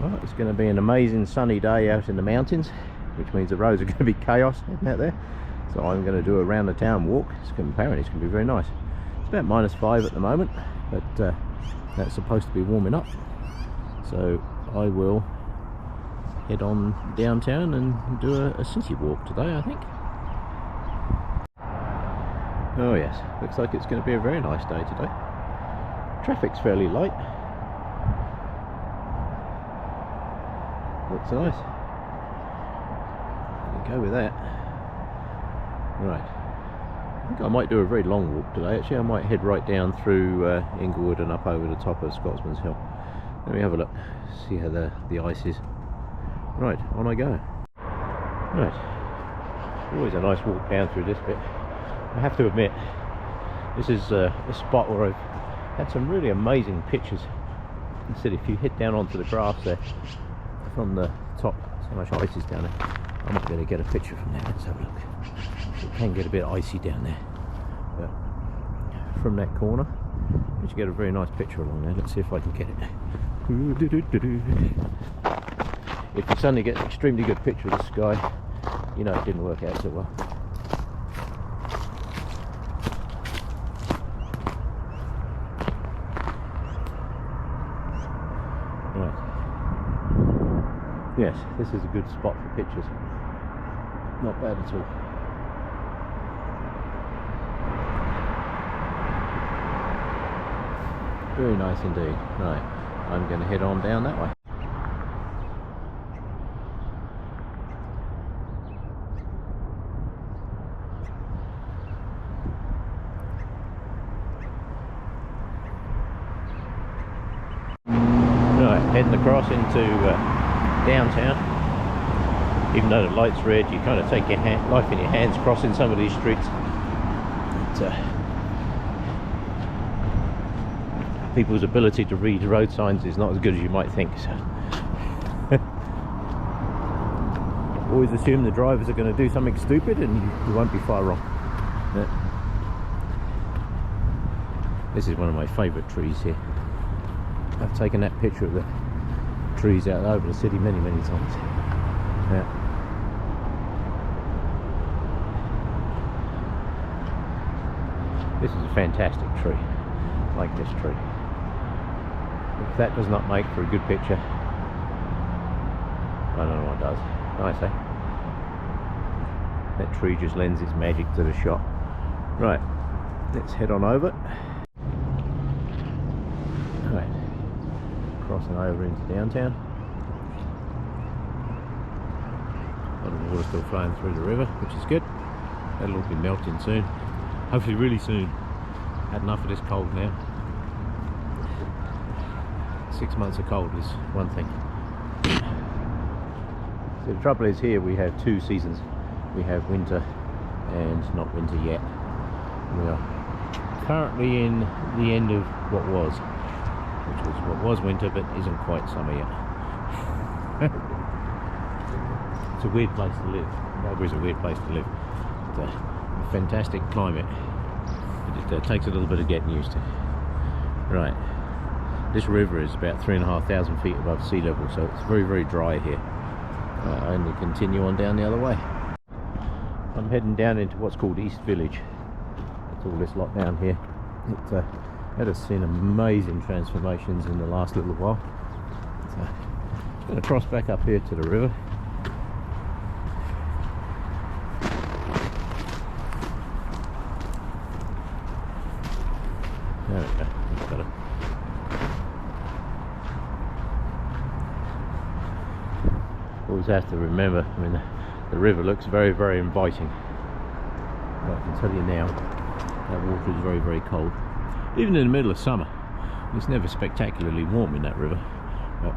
Well, it's going to be an amazing sunny day out in the mountains, which means the roads are going to be chaos out there. So I'm going to do a round the town walk. Apparently it's going to be very nice. It's about -5 at the moment, but that's supposed to be warming up. So I will head on downtown and do a city walk today, I think. Oh yes, looks like it's going to be a very nice day today. Traffic's fairly light. Looks nice. Go with that. Right. I think I might do a very long walk today. Actually, I might head right down through Inglewood and up over the top of Scotsman's Hill. Let me have a look. See how the ice is. Right, on I go. Right. Always a nice walk down through this bit. I have to admit, this is a spot where I've had some really amazing pictures. Instead, if you head down onto the grass there from the top, so much ice is down there. I might be able to get a picture from there. Let's have a look. It can get a bit icy down there, but from that corner, you should get a very nice picture along there. Let's see if I can get it. If you suddenly get an extremely good picture of the sky, you know it didn't work out so well. Yes, this is a good spot for pictures. Not bad at all. Very nice indeed. Right, I'm going to head on down that way. Right, heading across into downtown. Even though the light's red, you kind of take your life in your hands crossing some of these streets. People's ability to read road signs is not as good as you might think. So always assume the drivers are going to do something stupid, and you won't be far wrong. This is one of my favourite trees here. I've taken that picture of the trees out over the city many times. Yeah. This is a fantastic tree. I like this tree. If that does not make for a good picture, I don't know what does. Nice, eh? That tree just lends its magic to the shot. Right, let's head on over. Right, crossing over into downtown. A lot of water still flowing through the river, which is good. That'll all be melting soon. Hopefully really soon. Had enough of this cold now. 6 months of cold is one thing. So the trouble is, here we have 2 seasons. We have winter and not winter yet. We are currently in the end of what was winter, but isn't quite summer yet. It's a weird place to live. Calgary's a weird place to live. It's a fantastic climate, but it takes a little bit of getting used to. Right, this river is about 3,500 feet above sea level, so it's very dry here. I only continue on down the other way. I'm heading down into what's called East Village. It's all this lot down here. It has seen amazing transformations in the last little while. So I'm going to cross back up here to the river. There we go, that's better. Always have to remember, I mean, the river looks very inviting. But I can tell you now, that water is very cold. Even in the middle of summer, it's never spectacularly warm in that river. But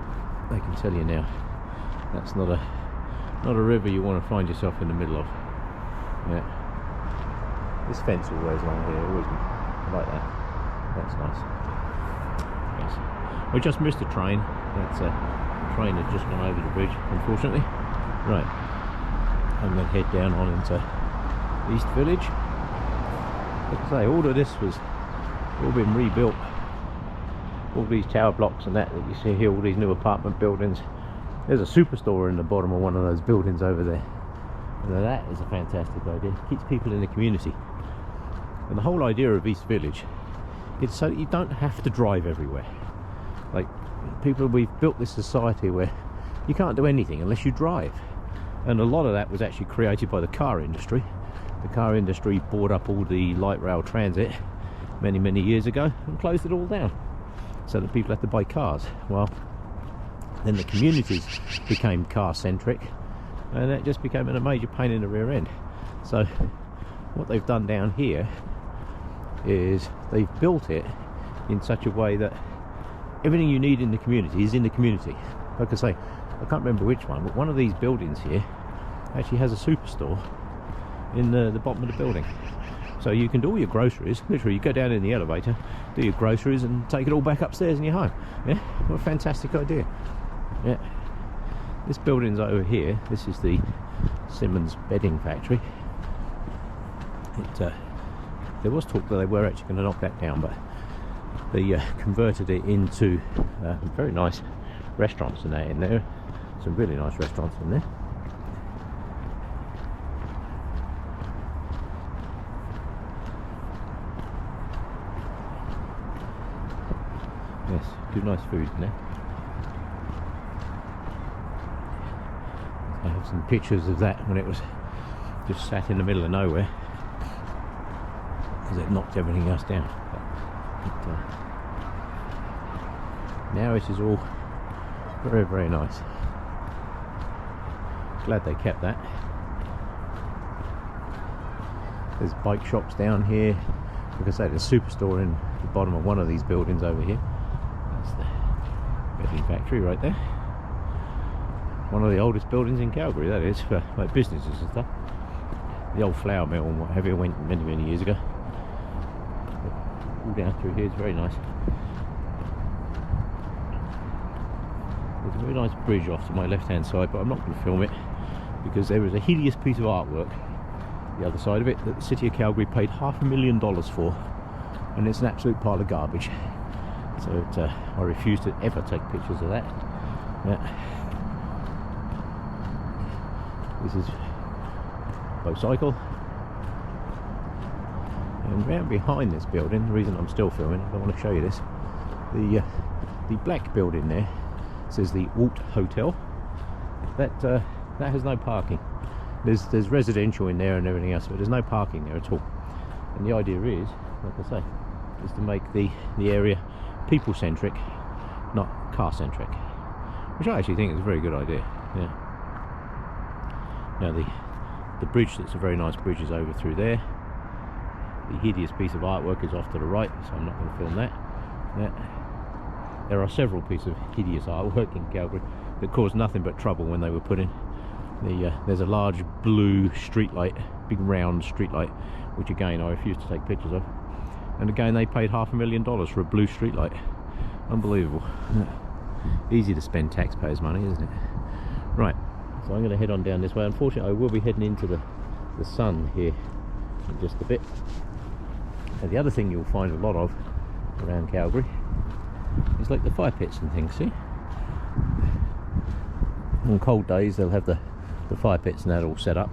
I can tell you now, that's not a river you want to find yourself in the middle of. Yeah. This fence always along here, always like that. That's nice. Yes. We just missed a train. That's a train that just gone over the bridge, unfortunately. Right. I'm going to head down on into East Village. Like I say, all of this was all been rebuilt all these tower blocks and that you see here, all these new apartment buildings. There's a superstore in the bottom of one of those buildings over there. Now that is a fantastic idea. It keeps people in the community. And the whole idea of East Village, it's so that you don't have to drive everywhere. Like, we've built this society where you can't do anything unless you drive. And a lot of that was actually created by the car industry. The car industry bought up all the light rail transit many years ago and closed it all down so that people had to buy cars. Well, then the communities became car centric, and that just became a major pain in the rear end. So what they've done down here is they've built it in such a way that everything you need in the community is in the community. Like I say, I can't remember which one, but one of these buildings here actually has a superstore in the bottom of the building. So you can do all your groceries, literally you go down in the elevator, do your groceries and take it all back upstairs in your home. Yeah, what a fantastic idea. Yeah, this building's over here. This is the Simmons bedding factory. There was talk that they were actually going to knock that down, but they converted it into very nice restaurants and that in there. Some really nice restaurants in there. Yes, good nice food in there. I have some pictures of that when it was just sat in the middle of nowhere, because it knocked everything else down. But now it is all very nice. Glad they kept that. There's bike shops down here. Like I say, there's a superstore in the bottom of one of these buildings over here. That's the bedding factory right there. One of the oldest buildings in Calgary, that is, for like businesses and stuff. The old flour mill and what have you went many years ago. All down through here is very nice. There's a very nice bridge off to my left hand side, but I'm not going to film it because there is a hideous piece of artwork the other side of it that the city of Calgary paid $500,000 for, and it's an absolute pile of garbage. So I refuse to ever take pictures of that. This is motorcycle, and round behind this building, the reason I'm still filming, I want to show you this, the black building there says the Alt Hotel. That has no parking. There's residential in there and everything else, but there's no parking there at all. And the idea is, like I say, is to make the area people centric, not car centric, which I actually think is a very good idea. Yeah. Now the bridge, that's a very nice bridge, is over through there. The hideous piece of artwork is off to the right, so I'm not going to film that. Yeah. There are several pieces of hideous artwork in Calgary that caused nothing but trouble when they were put in. There's a large blue streetlight, big round streetlight, which again I refuse to take pictures of. And again they paid $500,000 for a blue streetlight. Unbelievable. Easy to spend taxpayers' money, isn't it? Right, so I'm going to head on down this way. Unfortunately I will be heading into the sun here in just a bit. And the other thing you'll find a lot of around Calgary is like the fire pits and things, see? On cold days they'll have the fire pits and that all set up,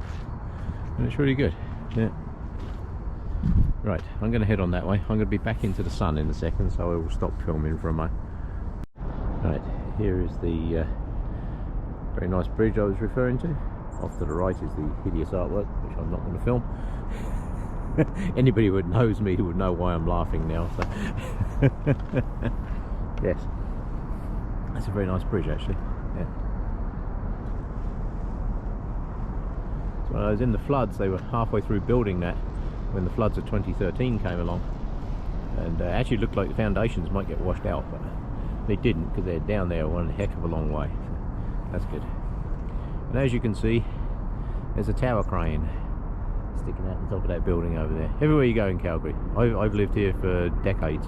and it's really good. Yeah. Right, I'm going to head on that way. I'm going to be back into the sun in a second, so I will stop filming for a moment. Right, here is the very nice bridge I was referring to. Off to the right is the hideous artwork, which I'm not going to film. Anybody who knows me would know why I'm laughing now. So yes, that's a very nice bridge actually. Yeah. So when I was in the floods, they were halfway through building that when the floods of 2013 came along, and actually looked like the foundations might get washed out, but they didn't, because they're down there one heck of a long way. So that's good. And as you can see, there's a tower crane sticking out the top of that building over there. Everywhere you go in Calgary, I've lived here for decades,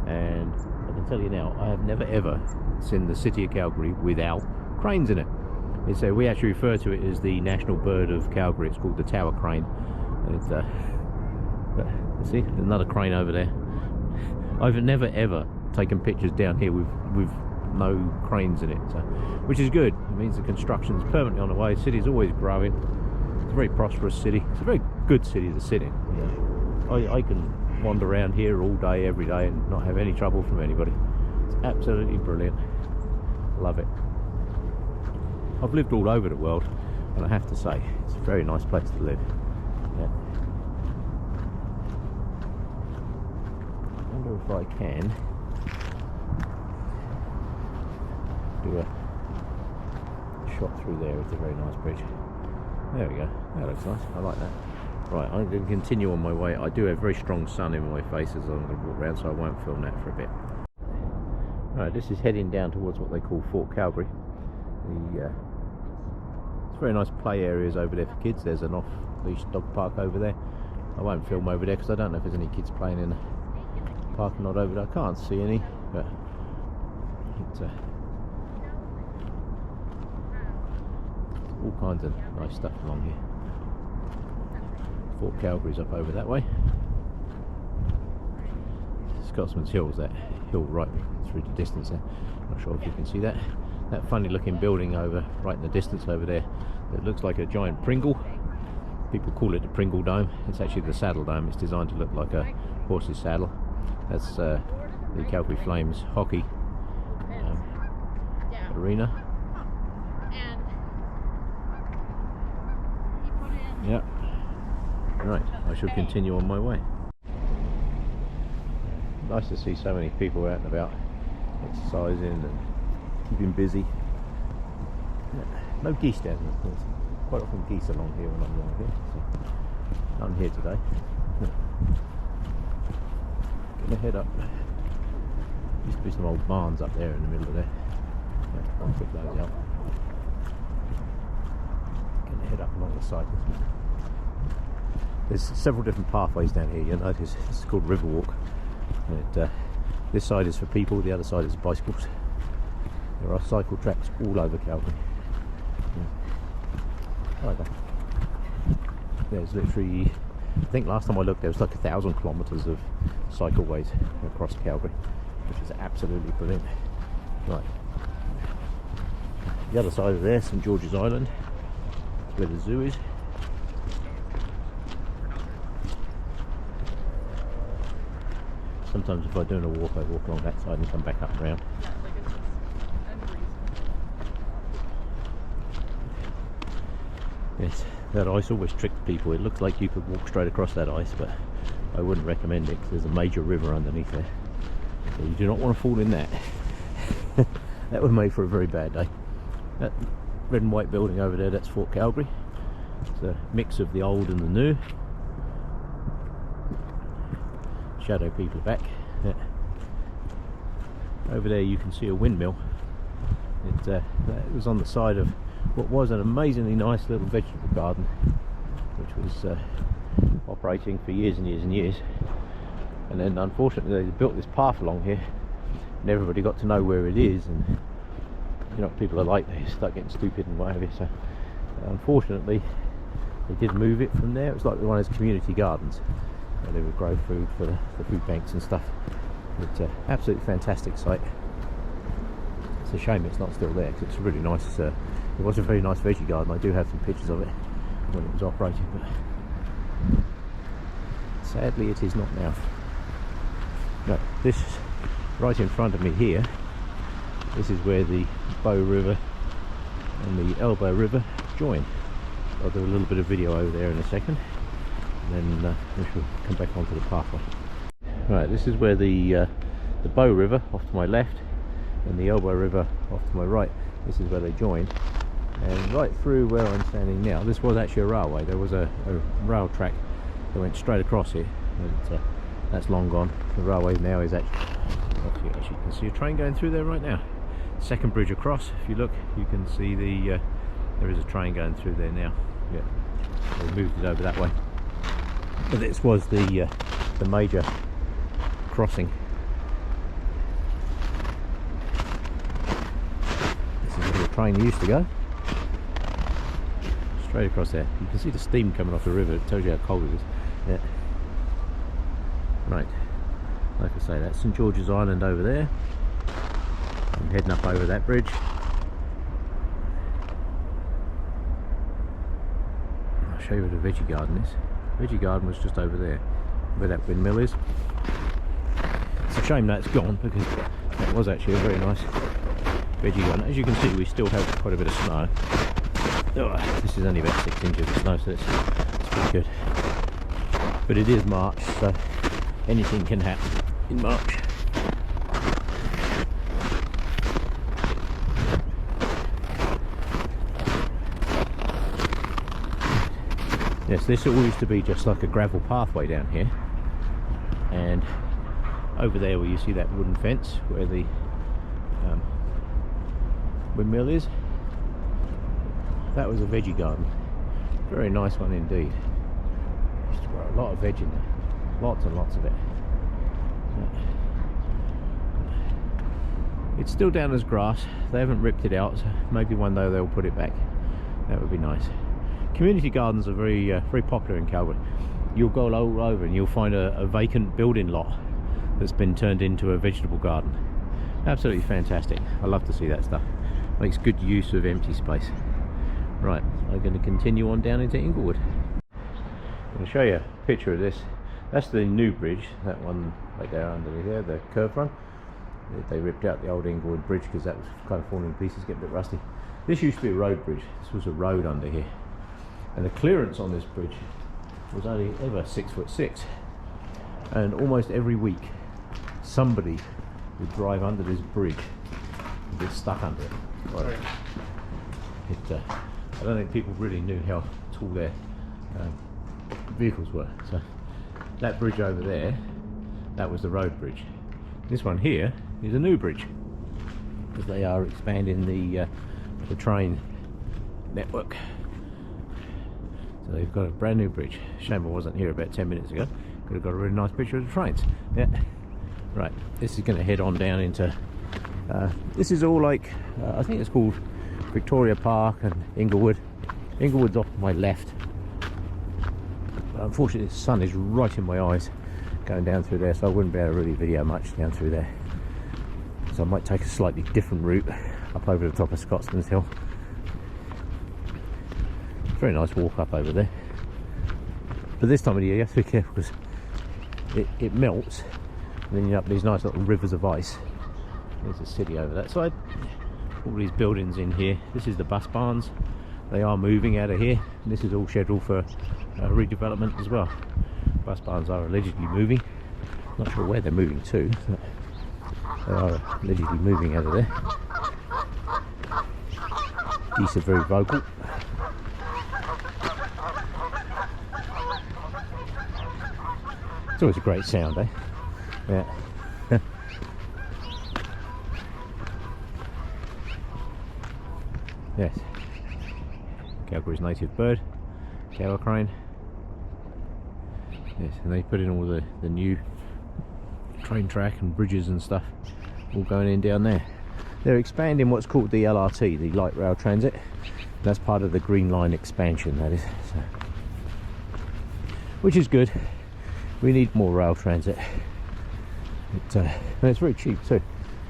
and I can tell you now, I have never ever seen the city of Calgary without cranes in it. It's, we actually refer to it as the national bird of Calgary. It's called the tower crane. And it's, see, another crane over there. I've never ever taking pictures down here with no cranes in it, so, which is good. It means the construction is permanently on the way. The city is always growing. It's a very prosperous city. It's a very good city to sit in. I can wander around here all day, every day, and not have any trouble from anybody. It's absolutely brilliant. Love it. I've lived all over the world, and I have to say, it's a very nice place to live. Yeah. I wonder if I can do a shot through there. It's a very nice bridge. There we go. That looks nice. I like that. Right, I'm going to continue on my way. I do have very strong sun in my face as I'm going to walk around, so I won't film that for a bit. Right, this is heading down towards what they call Fort Calgary. It's very nice play areas over there for kids. There's an off-leash dog park over there. I won't film over there because I don't know if there's any kids playing in the parking lot over there. I can't see any, but it's all kinds of nice stuff along here. Fort Calgary's up over that way. Scotsman's Hill's that hill right through the distance there. Not sure if you can see that. That funny looking building over right in the distance over there. It looks like a giant Pringle. People call it the Pringle Dome. It's actually the Saddle Dome. It's designed to look like a horse's saddle. That's the Calgary Flames hockey arena. Yeah. Right, I shall continue on my way. Nice to see so many people out and about, exercising and keeping busy. Yeah. No geese down there, of course. Quite often geese along here when I'm along here. So none here today. Gonna head up. Used to be some old barns up there in the middle of there. I'll put those out. Gonna head up along the side. There's several different pathways down here. You'll notice it's called Riverwalk. And this side is for people, the other side is bicycles. There are cycle tracks all over Calgary. Yeah. Like that. There's literally, I think last time I looked there was like 1,000 kilometres of cycleways across Calgary, which is absolutely brilliant. Right. The other side of there, St George's Island, where the zoo is. Sometimes if I'm doing a walk, I walk along that side and come back up and round. Yes, that ice always tricks people. It looks like you could walk straight across that ice, but I wouldn't recommend it because there's a major river underneath there. So you do not want to fall in that. That would make for a very bad day. That red and white building over there, that's Fort Calgary. It's a mix of the old and the new. Shadow people back. Yeah. Over there you can see a windmill. It was on the side of what was an amazingly nice little vegetable garden, which was operating for years and years and years. And then unfortunately they built this path along here and everybody got to know where it is, and you know what people are like, they start getting stupid and what have you. So unfortunately they did move it from there. It was like one of those community gardens where they would grow food for the food banks and stuff. It's an absolutely fantastic site. It's a shame it's not still there because it's really nice. It was a very nice veggie garden. I do have some pictures of it when it was operating, but sadly it is not now. No, this right in front of me here, this is where the Bow River and the Elbow River join. I'll do a little bit of video over there in a second, and then we shall come back onto the pathway. Right, this is where the Bow River off to my left and the Elbow River off to my right, this is where they join. And right through where I'm standing now, this was actually a railway. There was a rail track that went straight across here, and that's long gone. The railway now is actually you can see a train going through there right now. Second bridge across, if you look you can see there is a train going through there now. Yeah, they moved it over that way, but this was the major crossing. This is where the train used to go, straight across there. You can see the steam coming off the river. It tells you how cold it is. Yeah. Right, Like I say, that's St George's Island over there. I'm heading up over that bridge. I'll show you where the veggie garden is. The veggie garden was just over there, where that windmill is. It's a shame that's gone, because that was actually a very nice veggie garden. As you can see, we still have quite a bit of snow. Oh, this is only about 6 inches of snow, so it's pretty good. But it is March, so anything can happen in March. Yes, this all used to be just like a gravel pathway down here, and over there where you see that wooden fence where the windmill is, that was a veggie garden. Very nice one indeed. Used to grow a lot of veg in there, lots and lots of it. It's still down as grass. They haven't ripped it out, so maybe one day they'll put it back. That would be nice. Community gardens are very popular in Calgary. You'll go all over and you'll find a vacant building lot that's been turned into a vegetable garden. Absolutely fantastic. I love to see that stuff. Makes good use of empty space. Right, I'm going to continue on down into Inglewood. I'm going to show you a picture of this. That's the new bridge, that one right there under there, the curved one. They ripped out the old Inglewood bridge because that was kind of falling to pieces, getting a bit rusty. This used to be a road bridge. This was a road under here. And the clearance on this bridge was only ever 6'6", and almost every week somebody would drive under this bridge and get stuck under it. Right. I don't think people really knew how tall their vehicles were. So that bridge over there, that was the road bridge. This one here is a new bridge, because they are expanding the train network. So they've got a brand new bridge. Shame I wasn't here about 10 minutes ago. Could have got a really nice picture of the trains. Yeah. Right, this is going to head on down into this is all like I think it's called Victoria Park and Inglewood. Inglewood's off to my left, but unfortunately the sun is right in my eyes going down through there, so I wouldn't be able to really video much down through there. So I might take a slightly different route up over the top of Scotsman's Hill. Very nice walk up over there, but this time of the year you have to be careful because it melts, and then you're up these nice little rivers of ice. There's a city over that side, all these buildings in here. This is the bus barns. They are moving out of here, and this is all scheduled for redevelopment as well. Bus barns are allegedly moving. Not sure where they're moving to, but they are allegedly moving out of there. Geese are very vocal. It's always a great sound, eh? Yeah. Yes. Calgary's native bird, Calgary crane. Yes, and they put in all the new train track and bridges and stuff, all going in down there. They're expanding what's called the LRT, the light rail transit. That's part of the Green Line expansion, that is. So, which is good. We need more rail transit. And it's very cheap too.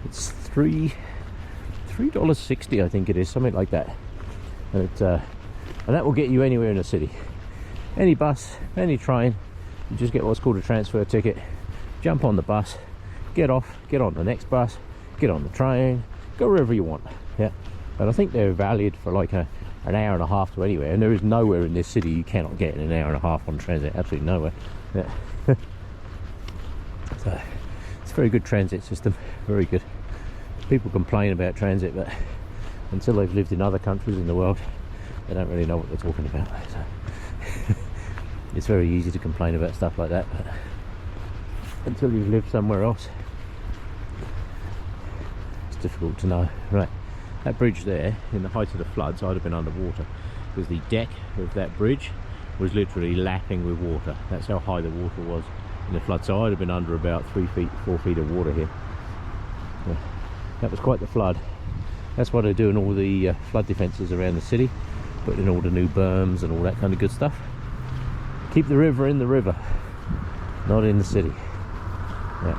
It's $3.60, I think it is, something like that. And that will get you anywhere in the city. Any bus, any train, you just get what's called a transfer ticket. Jump on the bus, get off, get on the next bus, get on the train, go wherever you want. Yeah. But I think they're valid for like an hour and a half to anywhere, and there is nowhere in this city you cannot get in an hour and a half on transit. Absolutely nowhere. Yeah. So it's a very good transit system, very good. People complain about transit, but until they've lived in other countries in the world, they don't really know what they're talking about. So it's very easy to complain about stuff like that, but until you've lived somewhere else, it's difficult to know. Right, that bridge there, in the height of the floods, I'd have been underwater, because the deck of that bridge was literally lapping with water. That's how high the water was in the flood. So I'd have been under about 3 feet, 4 feet of water here. Yeah, that was quite the flood. That's why they're doing all the flood defences around the city, putting in all the new berms and all that kind of good stuff. Keep the river in the river, not in the city. Yeah.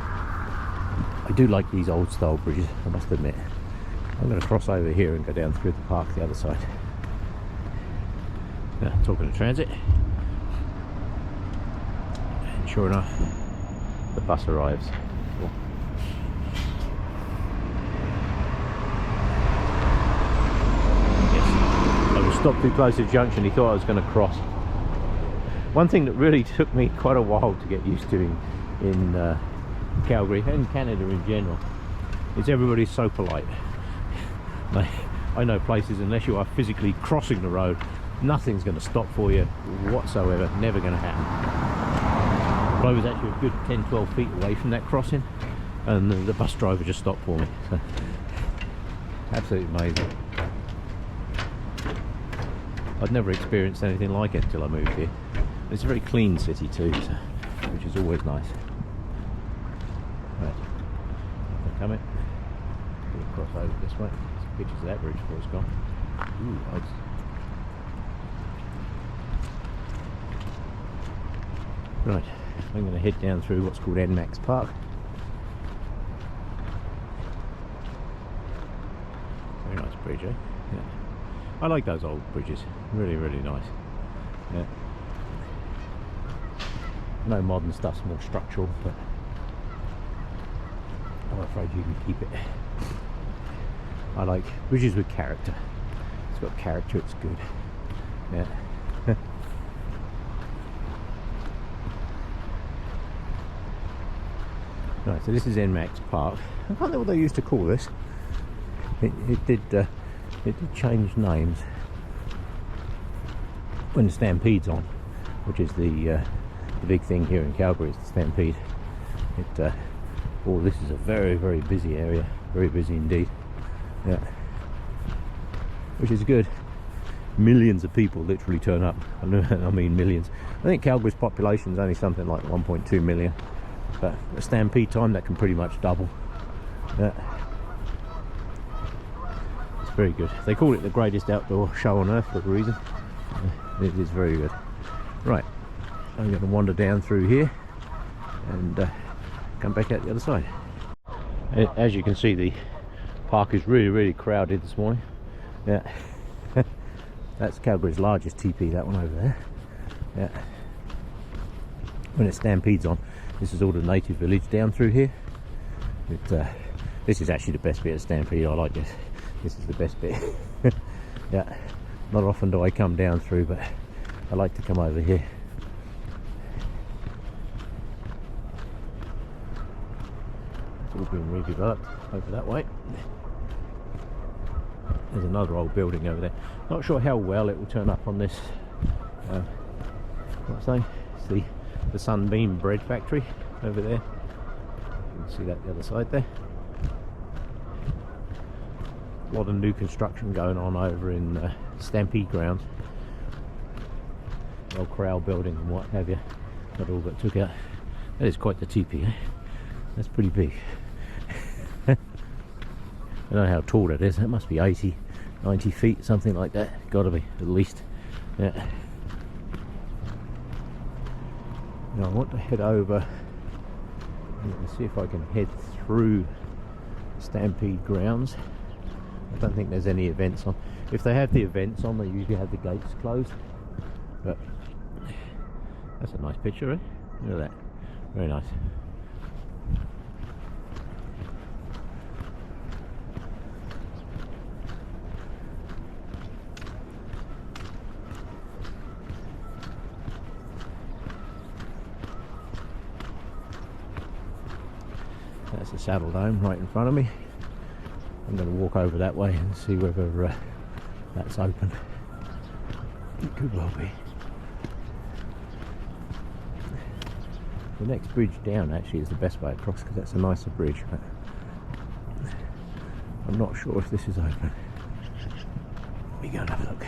do like these old style bridges, I must admit. I'm going to cross over here and go down through the park the other side. Now, talking of transit, and sure enough, the bus arrives. Cool. Yes, I was stopped too close to the junction. He thought I was going to cross. One thing that really took me quite a while to get used to in Calgary and Canada in general is everybody's so polite. I know places, unless you are physically crossing the road, nothing's going to stop for you whatsoever. Never going to happen. But I was actually a good 10-12 feet away from that crossing, and the bus driver just stopped for me. So, absolutely amazing. I'd never experienced anything like it until I moved here. It's a very clean city too, so, which is always nice. Right, they're coming. We'll cross over this way. Some pictures of that bridge before it's gone. Ooh, nice. Right, I'm going to head down through what's called NMAX Park. Very nice bridge, eh? Yeah. I like those old bridges. Really, really nice. Yeah. No modern stuff's more structural, but I'm afraid you can keep it. I like bridges with character. It's got character, it's good. Yeah. Right, so this is NMAX Park. I can't know what they used to call this. It did change names when the Stampede's on, which is the big thing here in Calgary. It's the Stampede. Oh, this is a very, very busy area. Very busy indeed. Yeah, which is good. Millions of people literally turn up. I mean millions. I think Calgary's population is only something like 1.2 million, but at Stampede time that can pretty much double. Yeah. It's very good. They call it the greatest outdoor show on earth for a reason. It is very good. Right, I'm going to wander down through here and come back out the other side. As you can see, the park is really, really crowded this morning. Yeah. That's Calgary's largest teepee, that one over there. Yeah. When it Stampede's on, this is all the native village down through here. This is actually the best bit of Stampede. I like this. This is the best bit. Yeah. Not often do I come down through, but I like to come over here. It's all been redeveloped over that way. There's another old building over there. Not sure how well it will turn up on this. What's that? It's the Sunbeam Bread Factory over there. You can see that the other side there. A lot of new construction going on over in Stampede grounds. The old corral building and what have you. That all got took out. That is quite the teepee, eh? That's pretty big. I don't know how tall that is. That must be 80, 90 feet, something like that. Got to be, at least. Yeah. Now I want to head over and see if I can head through Stampede grounds. I don't think there's any events on. If they have the events on, they usually have the gates closed. But that's a nice picture, eh? Look at that. Very nice. That's the Saddle Dome right in front of me. I'm going to walk over that way and see whether that's open. It could well be. The next bridge down actually is the best way across because that's a nicer bridge, but I'm not sure if this is open. Let me go and have a look.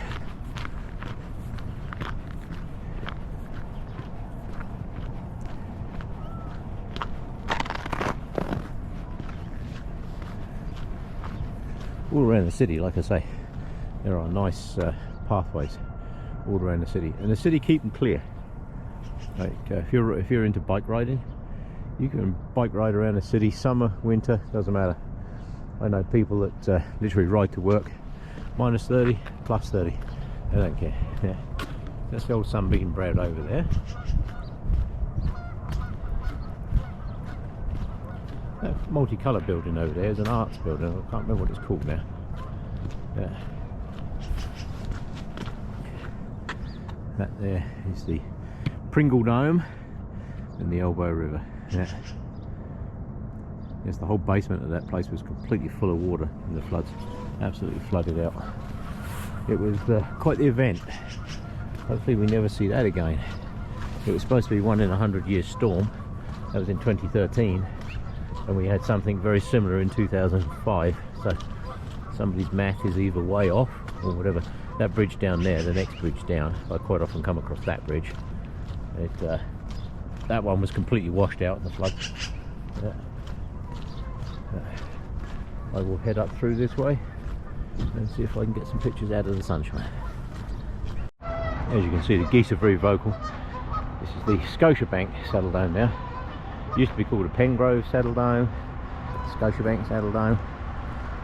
All around the city, like I say, there are nice pathways all around the city, and the city keep them clear. Like if you're into bike riding, You can bike ride around the city, summer, winter, doesn't matter. I know people that literally ride to work, minus 30, plus 30. They don't care. Yeah. That's the old Sunbeam Bread over there. That multicoloured building over there is an arts building. I can't remember what it's called now. Yeah. That there is the Pringle Dome and the Elbow River. Yeah. Yes, the whole basement of that place was completely full of water in the floods. Absolutely flooded out. It was quite the event. Hopefully we never see that again. It was supposed to be 1 in 100-year storm. That was in 2013. And we had something very similar in 2005. So somebody's math is either way off or whatever. That bridge down there, the next bridge down, I quite often come across that bridge. That one was completely washed out in the flood. Yeah. I will head up through this way and see if I can get some pictures out of the sunshine. As you can see, the geese are very vocal. This is the Scotiabank Saddle Dome now. It used to be called a Pengrove Saddle Dome, Scotiabank Saddle Dome.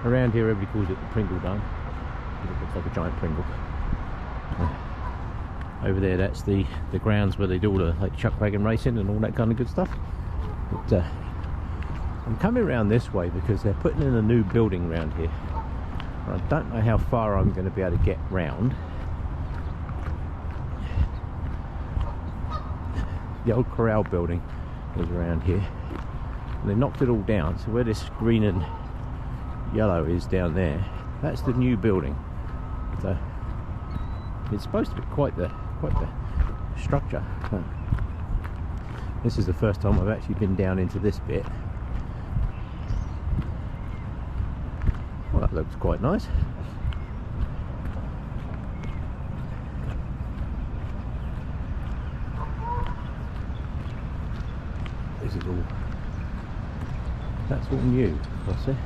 Around here everybody calls it the Pringle Dome. It looks like a giant Pringle. Over there, that's the grounds where they do all the like chuck wagon racing and all that kind of good stuff. But, I'm coming around this way because they're putting in a new building around here. I don't know how far I'm going to be able to get round. The old corral building was around here. And they knocked it all down, so where this green and yellow is down there, that's the new building. So it's supposed to be quite the structure. This is the first time I've actually been down into this bit. Well, that looks quite nice. This is all, that's all new, I see.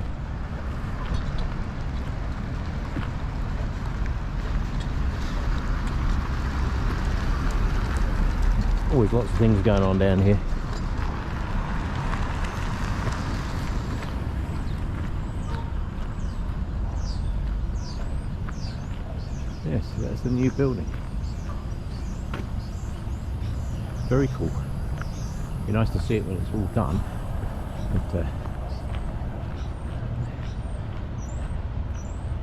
Always lots of things going on down here. Yes, that's the new building. Very cool. Be nice to see it when it's all done. But,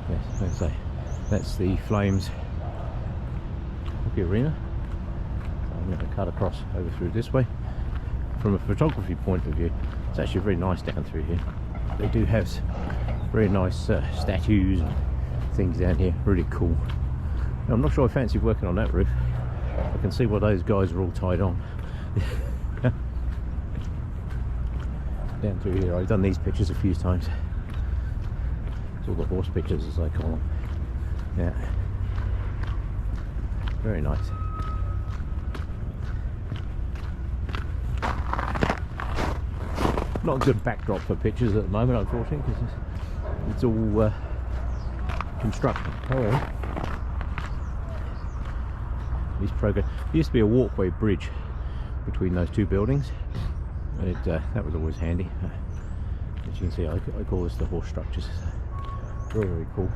yes, like I say, that's the Flames hockey arena. So I'm going to cut across over through this way. From a photography point of view, it's actually very nice down through here. They do have very nice statues and things down here. Really cool. I'm not sure I fancy working on that roof. I can see why those guys are all tied on. Down through here, I've done these pictures a few times. It's all the horse pictures, as I call them. Yeah. Very nice. Not a good backdrop for pictures at the moment, unfortunately, because it's all construction. However, this progress. There used to be a walkway bridge between those two buildings. That was always handy. As you can see, I call this the horse structures. Very, very cool.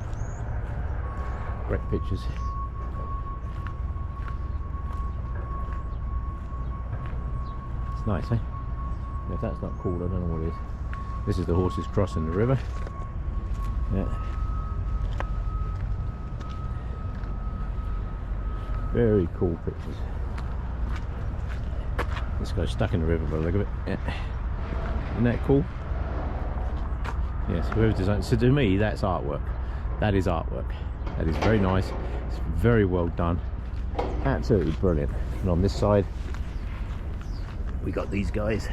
Great pictures. It's nice, eh? If that's not cool, I don't know what it is. This is the horses crossing the river. Yeah. Very cool pictures. This guy's stuck in the river by the look of it. Yeah. Isn't that cool? Yes, whoever designed. So to me, that's artwork. That is artwork. That is very nice. It's very well done. Absolutely brilliant. And on this side, we got these guys.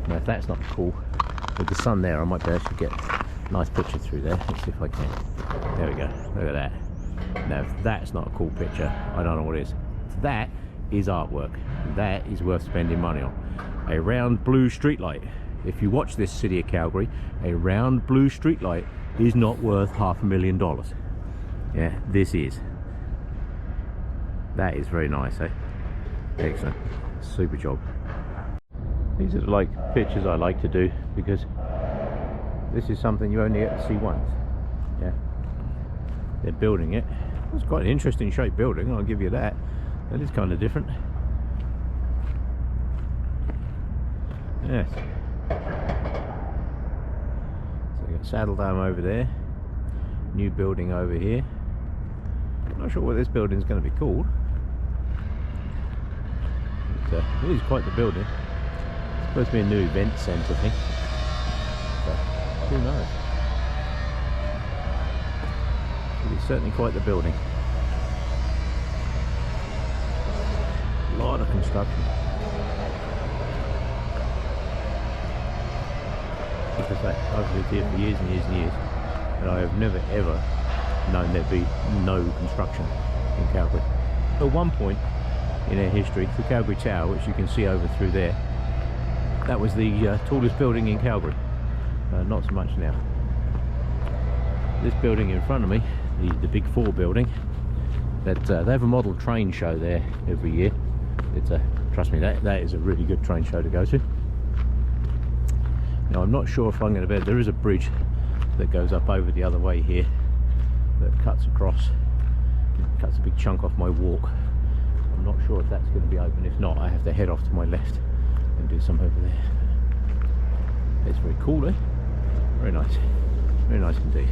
Now, if that's not cool, with the sun there, I might be able to get a nice picture through there. Let's see if I can. There we go. Look at that. Now, if that's not a cool picture, I don't know what is. That is artwork. That is worth spending money on. A round blue streetlight. If you watch this city of Calgary, a round blue streetlight is not worth $500,000. Yeah, this is. That is very nice, eh? Excellent. Super job. These are like pictures I like to do, because this is something you only get to see once. Yeah, they're building it. It's quite an interesting shaped building, I'll give you that. That is kind of different. Yes. So you've got Saddle Dome over there, new building over here. I'm not sure what this building is going to be called. But, it is quite the building. It's supposed to be a new event centre thing. But who knows? It is certainly quite the building. A lot of construction. Like I say, I've lived here for years and years and years, and I have never ever known there be no construction in Calgary. At one point in our history, the Calgary Tower, which you can see over through there, that was the tallest building in Calgary. Not so much now. This building in front of me, the Big 4 building, that they have a model train show there every year. It's trust me, that is a really good train show to go to. Now I'm not sure if I'm going to be able, there is a bridge that goes up over the other way here that cuts across, cuts a big chunk off my walk. I'm not sure if that's going to be open. If not, I have to head off to my left and do some over there. It's very cool, eh? Very nice indeed.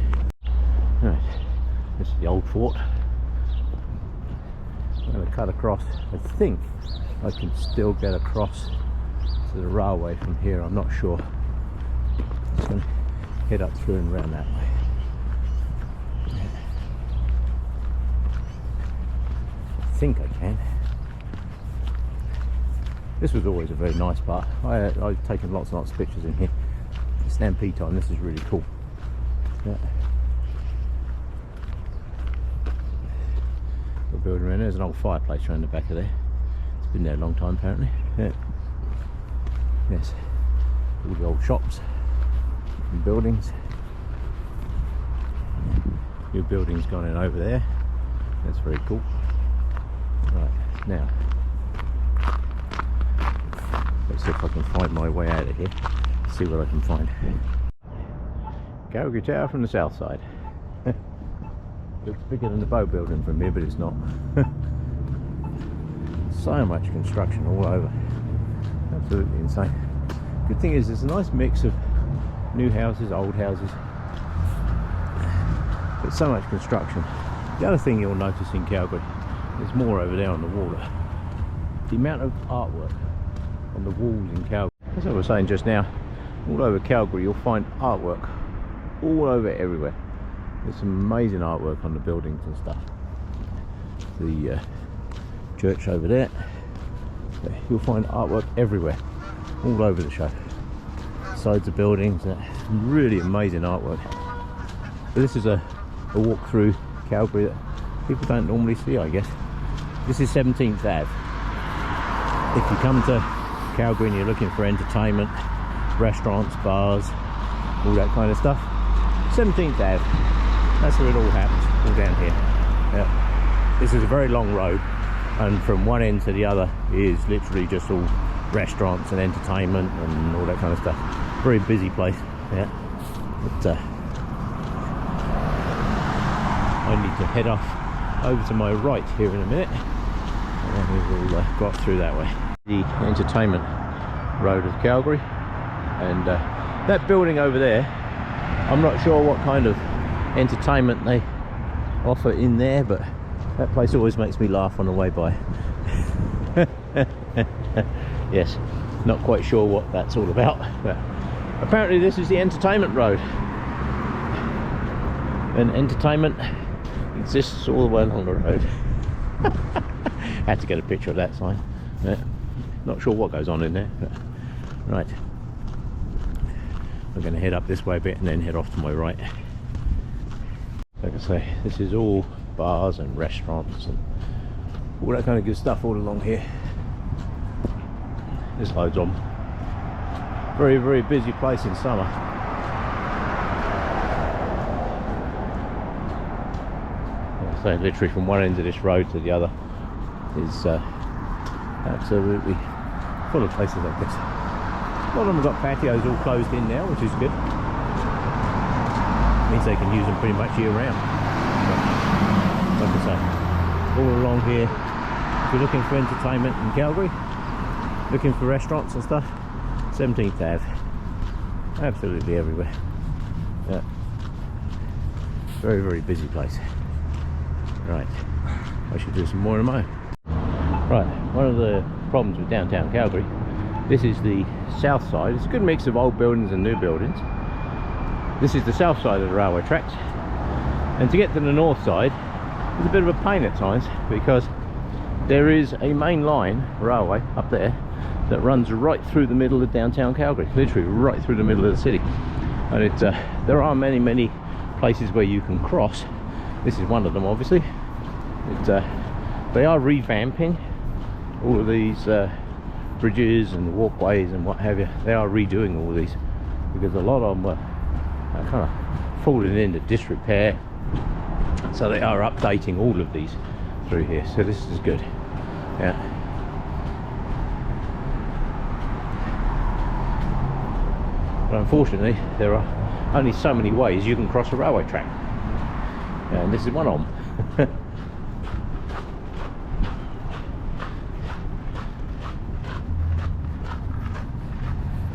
Right, this is the old fort. I'm going to cut across. I think I can still get across to the railway from here, I'm not sure. I'm just going to head up through and around that way. I think I can. This was always a very nice part. I've taken lots and lots of pictures in here. The stampede time, this is really cool. Yeah. Got a building around there. There's an old fireplace around the back of there. It's been there a long time apparently. Yeah. Yes. All the old shops and buildings. New building's gone in over there. That's very cool. Right, now let's see if I can find my way out of here. See what I can find. Calgary Tower from the south side. Looks bigger than the Bow building from here, but it's not. So much construction all over. Absolutely insane. Good thing is there's a nice mix of new houses, old houses, but so much construction. The other thing you'll notice in Calgary, there's more over there on the water. The amount of artwork on the walls in Calgary. As I was saying just now, all over Calgary you'll find artwork all over everywhere. There's some amazing artwork on the buildings and stuff. The church over there, you'll find artwork everywhere, all over the show. Sides of buildings, really amazing artwork. But this is a walk through Calgary that people don't normally see, I guess. This is 17th Ave. If you come to Calgary and you're looking for entertainment, restaurants, bars, all that kind of stuff, 17th Ave, that's where it all happens, all down here. Yeah. This is a very long road, and from one end to the other is literally just all restaurants and entertainment and all that kind of stuff. Very busy place, yeah. But I need to head off over to my right here in a minute, and then we will go up through that way. The entertainment road of Calgary, and that building over there, I'm not sure what kind of entertainment they offer in there, but that place always makes me laugh on the way by. Yes, not quite sure what that's all about, but apparently this is the entertainment road, and entertainment exists all the way along the road. Had to get a picture of that sign. Yeah. Not sure what goes on in there, but right, I'm going to head up this way a bit and then head off to my right. Like I say, this is all bars and restaurants and all that kind of good stuff all along here. There's loads of them. Very, very busy place in summer. So literally from one end of this road to the other is absolutely full of places like this. A lot of them have got patios all closed in now, which is good. Means they can use them pretty much year round. But, like I say, all along here, if you're looking for entertainment in Calgary, looking for restaurants and stuff, 17th Ave, absolutely everywhere. Yeah. Very, very busy place. Right, I should do some more of mine. Right, one of the problems with downtown Calgary, this is the south side. It's a good mix of old buildings and new buildings. This is the south side of the railway tracks, and to get to the north side is a bit of a pain at times, because there is a main line railway up there that runs right through the middle of downtown Calgary, literally right through the middle of the city. And there are many places where you can cross. This is one of them, obviously. They are revamping all of these bridges and walkways and what have you. They are redoing all of these, because a lot of them were kind of falling into disrepair, so they are updating all of these through here. So this is good. Yeah. But unfortunately, there are only so many ways you can cross a railway track, and this is one of them.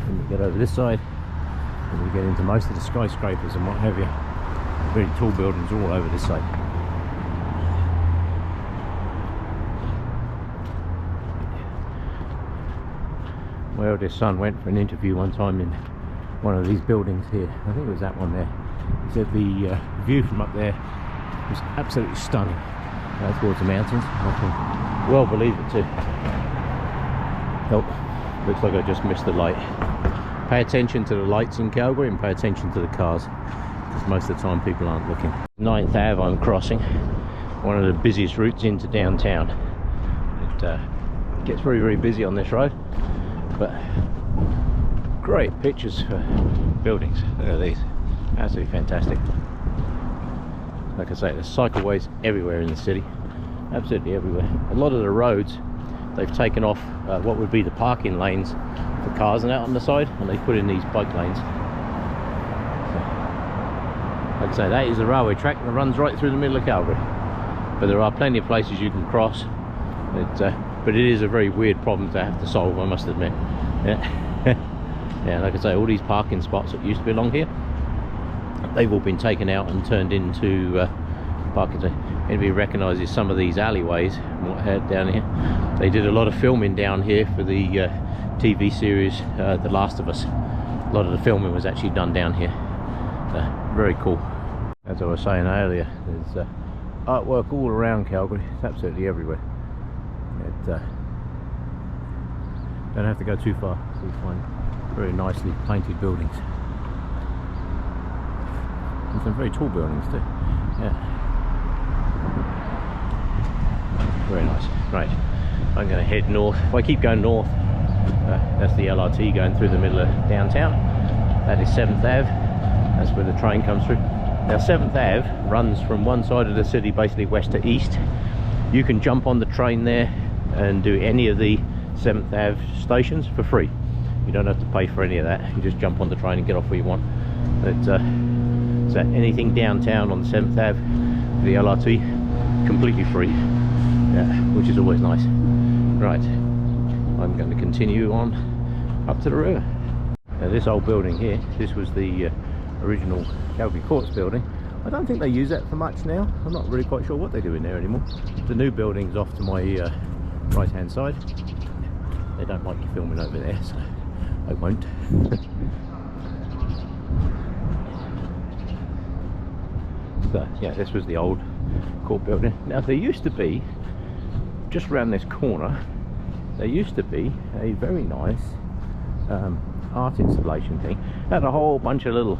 Then we get over this side, and we get into most of the skyscrapers and what have you. Very tall buildings all over this side. My eldest son went for an interview one time in one of these buildings here. I think it was that one there. He said the view from up there was absolutely stunning towards the mountains. I can well believe it too. Oh, looks like I just missed the light. Pay attention to the lights in Calgary and pay attention to the cars, because most of the time people aren't looking. 9th Ave I'm crossing, one of the busiest routes into downtown. It gets very busy on this road, but great pictures for buildings. Look at these, absolutely fantastic. Like I say, there's cycleways everywhere in the city, absolutely everywhere. A lot of the roads, they've taken off what would be the parking lanes for cars and out on the side, and they put in these bike lanes. So, like I say, that is the railway track that runs right through the middle of Calgary. But there are plenty of places you can cross. But it is a very weird problem to have to solve, I must admit. Yeah. Yeah, like I say, all these parking spots that used to be along here, they've all been taken out and turned into parking. Anybody recognises some of these alleyways down here? They did a lot of filming down here for the TV series The Last of Us. A lot of the filming was actually done down here. Very cool. As I was saying earlier, there's artwork all around Calgary. It's absolutely everywhere. Don't have to go too far to find very nicely painted buildings, and some very tall buildings too. Yeah, very nice. Right, I'm going to head north. If I keep going north, that's the LRT going through the middle of downtown. That is 7th Ave. That's where the train comes through. Now 7th Ave runs from one side of the city, basically west to east. You can jump on the train there and do any of the 7th Ave stations for free. You don't have to pay for any of that. You just jump on the train and get off where you want. So anything downtown on the 7th Ave, the LRT, completely free. Yeah, which is always nice. Right, I'm going to continue on up to the river. Now this old building here, this was the original Calgary Courts building. I don't think they use that for much now. I'm not really quite sure what they do in there anymore. The new building's off to my right hand side. They don't like you filming over there, so I won't. So yeah, this was the old court building. Now there used to be, just around this corner, there used to be a very nice art installation thing. It had a whole bunch of little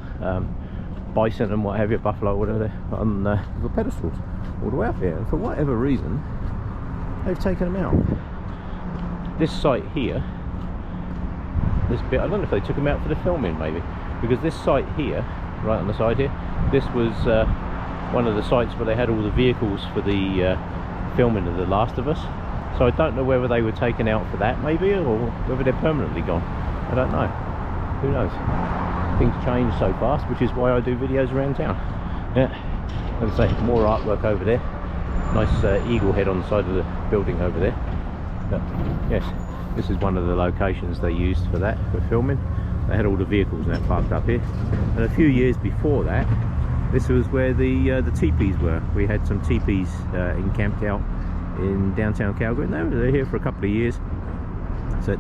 bison and what have you, buffalo, whatever, on little pedestals all the way up here. And for whatever reason, they've taken them out. This site here, this bit, I don't know if they took them out for the filming maybe, because this site here, right on the side here, this was one of the sites where they had all the vehicles for the filming of The Last of Us. So I don't know whether they were taken out for that maybe, or whether they're permanently gone. I don't know. who knows? Things change so fast, which is why I do videos around town. Yeah, as I say, more artwork over there. Nice eagle head on the side of the building over there. But yes, this is one of the locations they used for that, for filming. They had all the vehicles and that parked up here. And a few years before that, this was where the teepees were. We had some teepees encamped out in downtown Calgary, and they were here for a couple of years. So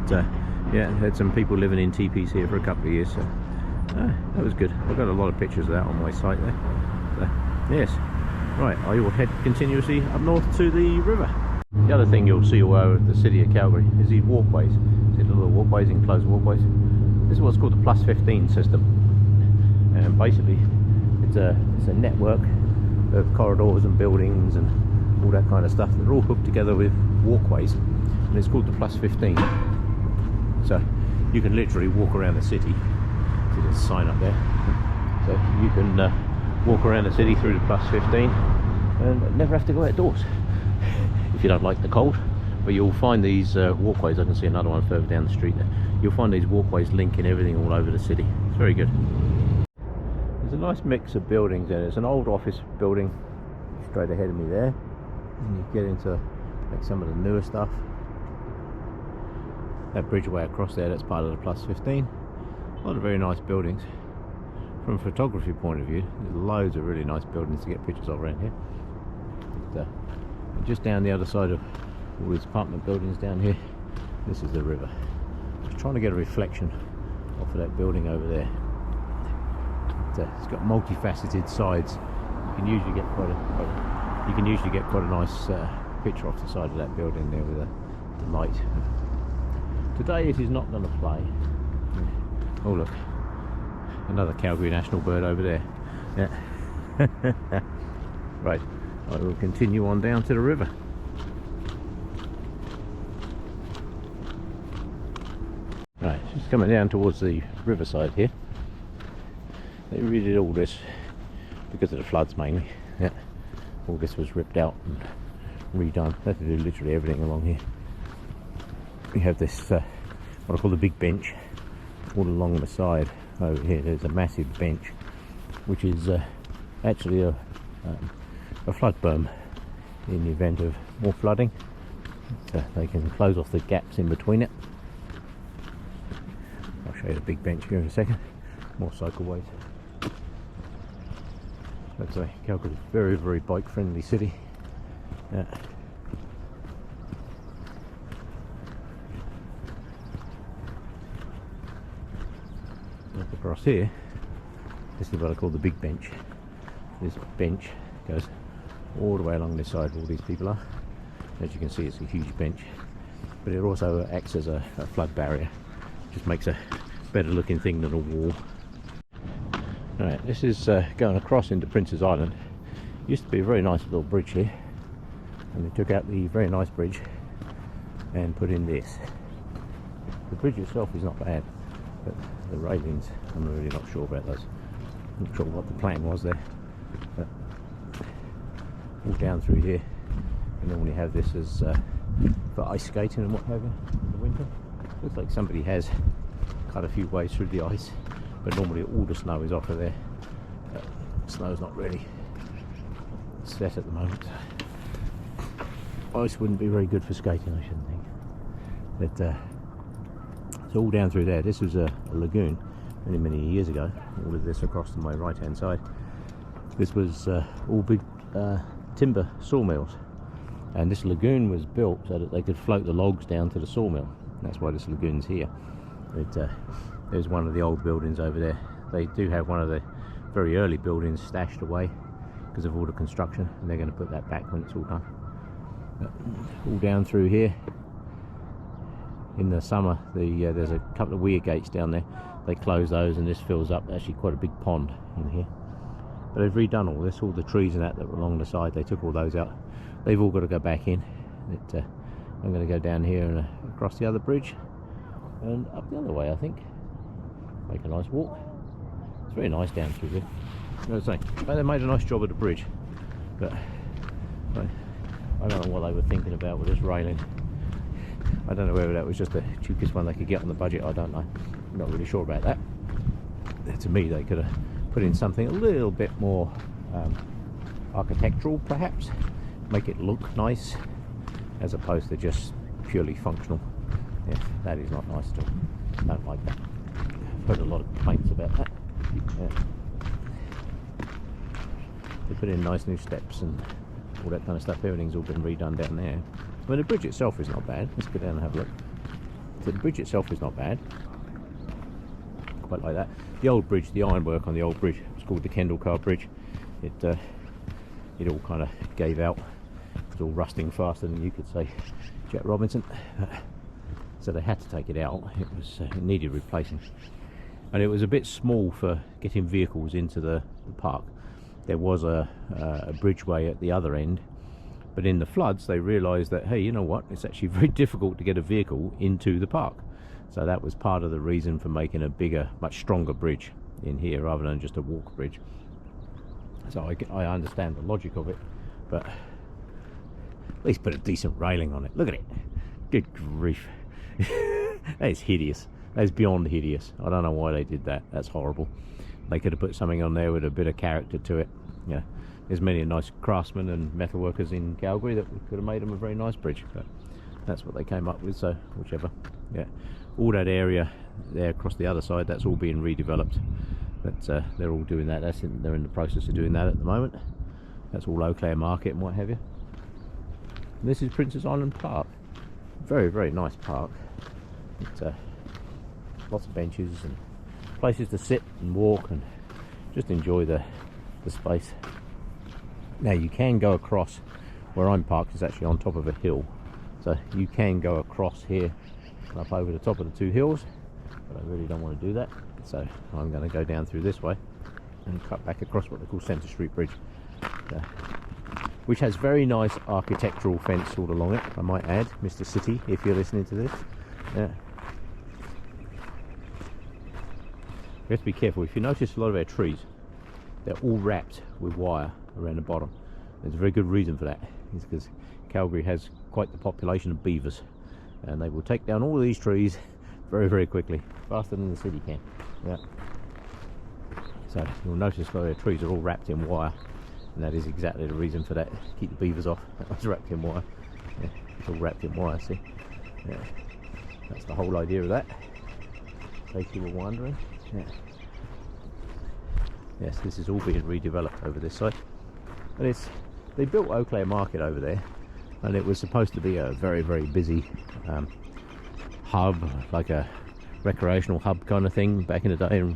yeah, had some people living in teepees here for a couple of years. So that was good. I've got a lot of pictures of that on my site there. So, yes, right, I will head continuously up north to the river. The other thing you'll see all over the city of Calgary is these walkways. See the little walkways, enclosed walkways. This is what's called the +15 system, and basically it's a network of corridors and buildings and all that kind of stuff. They're all hooked together with walkways, and it's called the +15. So you can literally walk around the city. See, there's a sign up there. So you can walk around the city through the +15 and never have to go outdoors if you don't like the cold. But you'll find these walkways. I can see another one further down the street there. You'll find these walkways linking everything all over the city. It's very good. There's a nice mix of buildings there. There's an old office building straight ahead of me there, and you get into like some of the newer stuff. That bridgeway across there, that's part of the +15. A lot of very nice buildings. From a photography point of view, there's loads of really nice buildings to get pictures of around here. But, just down the other side of all these apartment buildings down here, this is the river. Just trying to get a reflection off of that building over there. It's got multifaceted sides. You can usually get quite a nice picture off the side of that building there with the light. Today it is not going to play. Oh look, another Calgary national bird over there. Yeah. Right, I will continue on down to the river. Right, just coming down towards the riverside here. They redid all this because of the floods mainly. Yeah, all this was ripped out and redone. They had to do literally everything along here. We have this what I call the big bench all along the side over here. There's a massive bench which is actually a flood berm in the event of more flooding. So they can close off the gaps in between it. I'll show you the big bench here in a second. More cycleways. I'd say Calgary is a very, very bike friendly city. Look across here, this is what I call the big bench. This bench goes all the way along this side where all these people are. As you can see, it's a huge bench, but it also acts as a flood barrier. Just makes a better looking thing than a wall. Alright, this is going across into Prince's Island. Used to be a very nice little bridge here, and they took out the very nice bridge and put in this. The bridge itself is not bad, but the railings, I'm really not sure about those. Not sure what the plan was there. But all down through here, we normally have this as for ice skating and what have you in the winter. Looks like somebody has cut a few ways through the ice, but normally all the snow is off of there. Snow's not really set at the moment. Ice wouldn't be very good for skating, I shouldn't think. But it's all down through there. This was a lagoon many years ago. All of this across to my right hand side. This was all big timber sawmills, and this lagoon was built so that they could float the logs down to the sawmill. That's why this lagoon's here. There's one of the old buildings over there. They do have one of the very early buildings stashed away because of all the construction, and they're going to put that back when it's all done. But all down through here in the summer, there's a couple of weir gates down there. They close those and this fills up actually quite a big pond in here. But they've redone all this, all the trees and that were along the side, they took all those out. They've all got to go back in. I'm going to go down here and across the other bridge and up the other way, I think. Make a nice walk. It's very nice down through here. I was saying, they made a nice job of the bridge, but I don't know what they were thinking about with this railing. I don't know whether that was just the cheapest one they could get on the budget, I don't know. not really sure about that. To me, they could have put in something a little bit more architectural, perhaps, make it look nice, as opposed to just purely functional. Yeah, that is not nice at all. Don't like that. I've heard a lot of complaints about that. Yeah. They put in nice new steps and all that kind of stuff. Everything's all been redone down there. I mean, the bridge itself is not bad. Let's go down and have a look. So the bridge itself is not bad. Quite like that. The old bridge, the ironwork on the old bridge, it's called the Kendall Car Bridge. It all kind of gave out. It was all rusting faster than you could say, Jack Robinson. So they had to take it out. It needed replacing, and it was a bit small for getting vehicles into the park. There was a bridgeway at the other end, but in the floods they realised that, hey, you know what, it's actually very difficult to get a vehicle into the park. So that was part of the reason for making a bigger, much stronger bridge in here rather than just a walk bridge. So I understand the logic of it, but at least put a decent railing on it. Look at it. Good grief. That is hideous. That is beyond hideous. I don't know why they did that. That's horrible. They could have put something on there with a bit of character to it. Yeah, there's many nice craftsmen and metal workers in Calgary that could have made them a very nice bridge, but that's what they came up with. So whichever. Yeah, all that area there across the other side, that's all being redeveloped. They're all doing that. They're in the process of doing that at the moment. That's all Eau Claire Market and what have you. And this is Princess Island Park. Very, very nice park. Lots of benches and places to sit and walk and just enjoy the space. Now you can go across. Where I'm parked is actually on top of a hill, so you can go across here and up over the top of the two hills, but I really don't want to do that, so I'm going to go down through this way and cut back across what they call Centre Street Bridge, which has very nice architectural fence all along it, I might add, Mr. City, if you're listening to this. Yeah. You have to be careful. If you notice a lot of our trees, they're all wrapped with wire around the bottom. There's a very good reason for that. It's because Calgary has quite the population of beavers, and they will take down all of these trees very, very quickly, faster than the city can. Yeah. So you'll notice a lot of our trees are all wrapped in wire, and that is exactly the reason for that. Keep the beavers off. That was wrapped in wire. Yeah, it's all wrapped in wire, see? Yeah. That's the whole idea of that. In case you were wondering. Yeah. Yes, this is all being redeveloped over this side. And they built Eau Claire Market over there, and it was supposed to be a very, very busy hub, like a recreational hub kind of thing back in the day and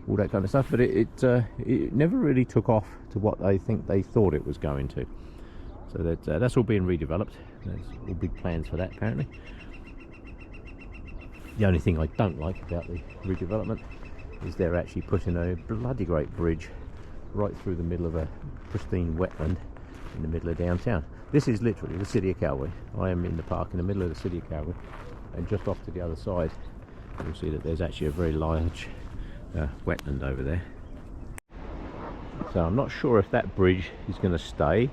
all that kind of stuff, but it never really took off to what they thought it was going to. So that's all being redeveloped. There's all big plans for that apparently. The only thing I don't like about the redevelopment is they're actually putting a bloody great bridge right through the middle of a pristine wetland in the middle of downtown. This is literally the city of Calgary. I am in the park in the middle of the city of Calgary, and just off to the other side you'll see that there's actually a very large wetland over there. So I'm not sure if that bridge is going to stay